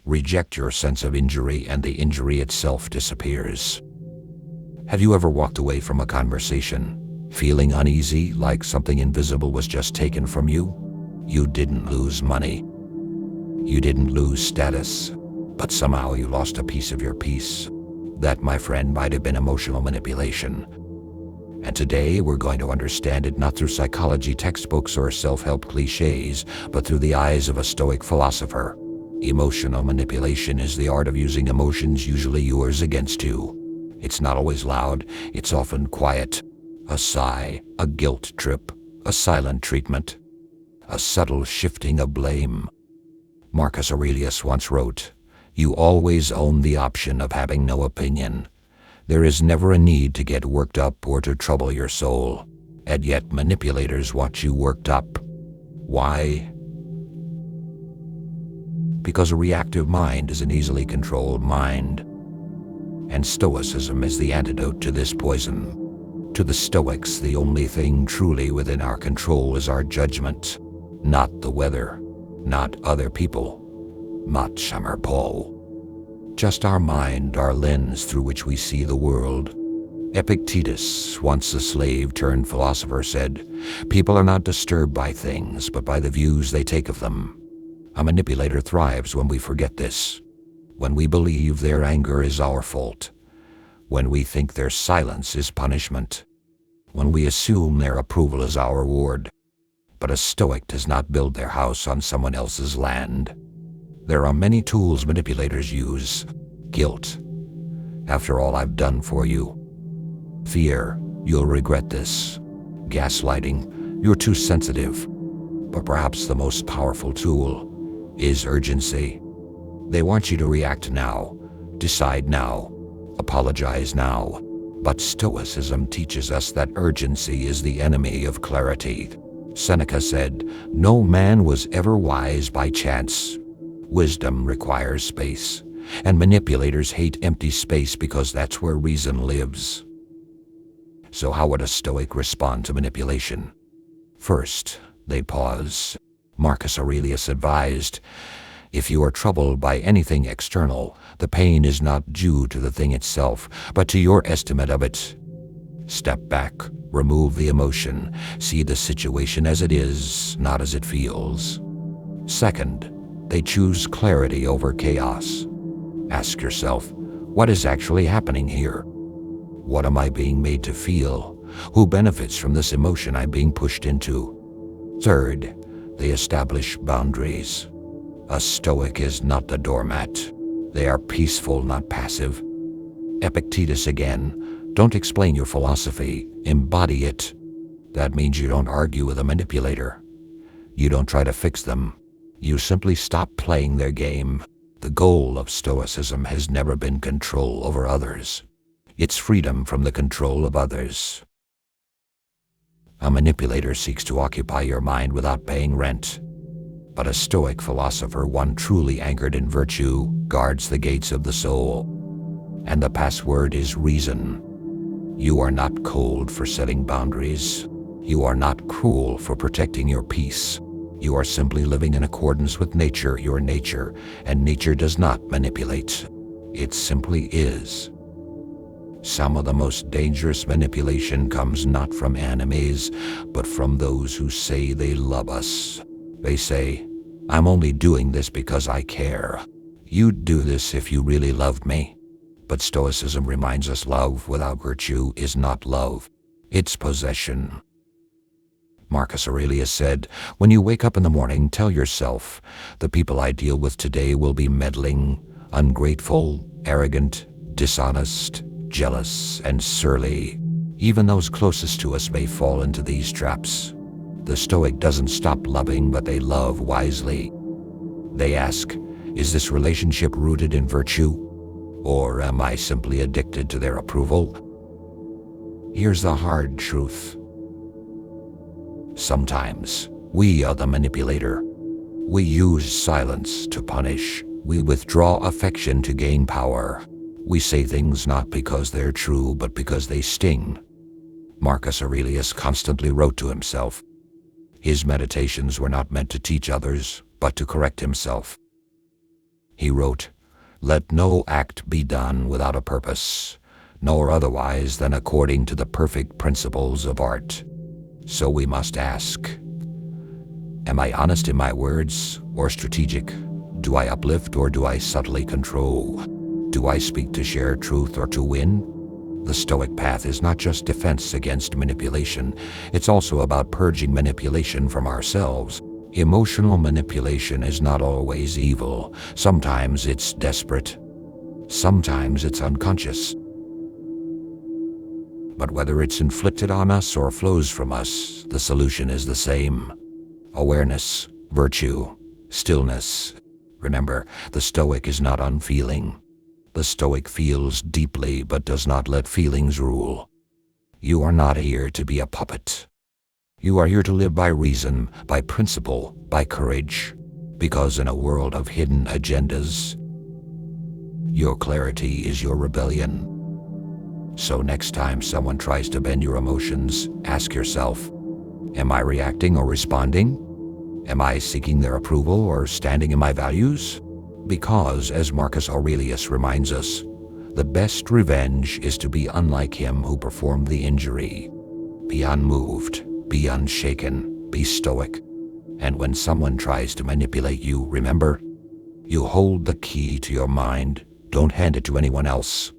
Reject your sense of injury and the injury itself disappears. Have you ever walked away from a conversation, feeling uneasy, like something invisible was just taken from you? You didn't lose money. You didn't lose status, but somehow you lost a piece of your peace. That, my friend, might have been emotional manipulation. And today we're going to understand it not through psychology textbooks or self-help clichés, but through the eyes of a Stoic philosopher. Emotional manipulation is the art of using emotions, usually yours, against you. It's not always loud, it's often quiet. A sigh, a guilt trip, a silent treatment, a subtle shifting of blame. Marcus Aurelius once wrote, "You always own the option of having no opinion. There is never a need to get worked up or to trouble your soul, and yet manipulators want you worked up. Why? Because a reactive mind is an easily controlled mind. And Stoicism is the antidote to this poison. To the Stoics, the only thing truly within our control is our judgment, not the weather, not other people, not summer Paul. Just our mind, our lens through which we see the world." Epictetus, once a slave turned philosopher, said, "People are not disturbed by things, but by the views they take of them." A manipulator thrives when we forget this, when we believe their anger is our fault, when we think their silence is punishment, when we assume their approval is our reward. But a Stoic does not build their house on someone else's land. There are many tools manipulators use. Guilt. "After all I've done for you." Fear. "You'll regret this." Gaslighting. "You're too sensitive." But perhaps the most powerful tool is urgency. They want you to react now, decide now, apologize now. But Stoicism teaches us that urgency is the enemy of clarity. Seneca said, "No man was ever wise by chance. Wisdom requires space, and manipulators hate empty space because that's where reason lives." So how would a Stoic respond to manipulation? First, they pause. Marcus Aurelius advised, "If you are troubled by anything external, the pain is not due to the thing itself, but to your estimate of it. Step back, remove the emotion, see the situation as it is, not as it feels." Second, they choose clarity over chaos. Ask yourself, what is actually happening here? What am I being made to feel? Who benefits from this emotion I'm being pushed into? Third, they establish boundaries. A Stoic is not the doormat. They are peaceful, not passive. Epictetus again, "Don't explain your philosophy, embody it." That means you don't argue with a manipulator. You don't try to fix them. You simply stop playing their game. The goal of Stoicism has never been control over others. It's freedom from the control of others. A manipulator seeks to occupy your mind without paying rent. But a Stoic philosopher, one truly anchored in virtue, guards the gates of the soul. And the password is reason. You are not cold for setting boundaries. You are not cruel for protecting your peace. You are simply living in accordance with nature, your nature, and nature does not manipulate. It simply is. Some of the most dangerous manipulation comes not from enemies, but from those who say they love us. They say, "I'm only doing this because I care." You'd do this if you really loved me. But Stoicism reminds us love without virtue is not love. It's possession. Marcus Aurelius said, "When you wake up in the morning, tell yourself, the people I deal with today will be meddling, ungrateful, arrogant, dishonest, jealous, and surly. Even those closest to us may fall into these traps." The Stoic doesn't stop loving, but they love wisely. They ask, is this relationship rooted in virtue? Or am I simply addicted to their approval? Here's the hard truth. Sometimes we are the manipulator. We use silence to punish. We withdraw affection to gain power. We say things not because they're true, but because they sting. Marcus Aurelius constantly wrote to himself. His meditations were not meant to teach others, but to correct himself. He wrote, "Let no act be done without a purpose, nor otherwise than according to the perfect principles of art." So we must ask, am I honest in my words or strategic? Do I uplift or do I subtly control? Do I speak to share truth or to win? The Stoic path is not just defense against manipulation, it's also about purging manipulation from ourselves. Emotional manipulation is not always evil. Sometimes it's desperate. Sometimes it's unconscious. But whether it's inflicted on us or flows from us, the solution is the same. Awareness, virtue, stillness. Remember, the Stoic is not unfeeling. The Stoic feels deeply but does not let feelings rule. You are not here to be a puppet. You are here to live by reason, by principle, by courage. Because in a world of hidden agendas, your clarity is your rebellion. So next time someone tries to bend your emotions, ask yourself, am I reacting or responding? Am I seeking their approval or standing in my values? Because, as Marcus Aurelius reminds us, the best revenge is to be unlike him who performed the injury. Be unmoved, be unshaken, be stoic. And when someone tries to manipulate you, remember, you hold the key to your mind. Don't hand it to anyone else.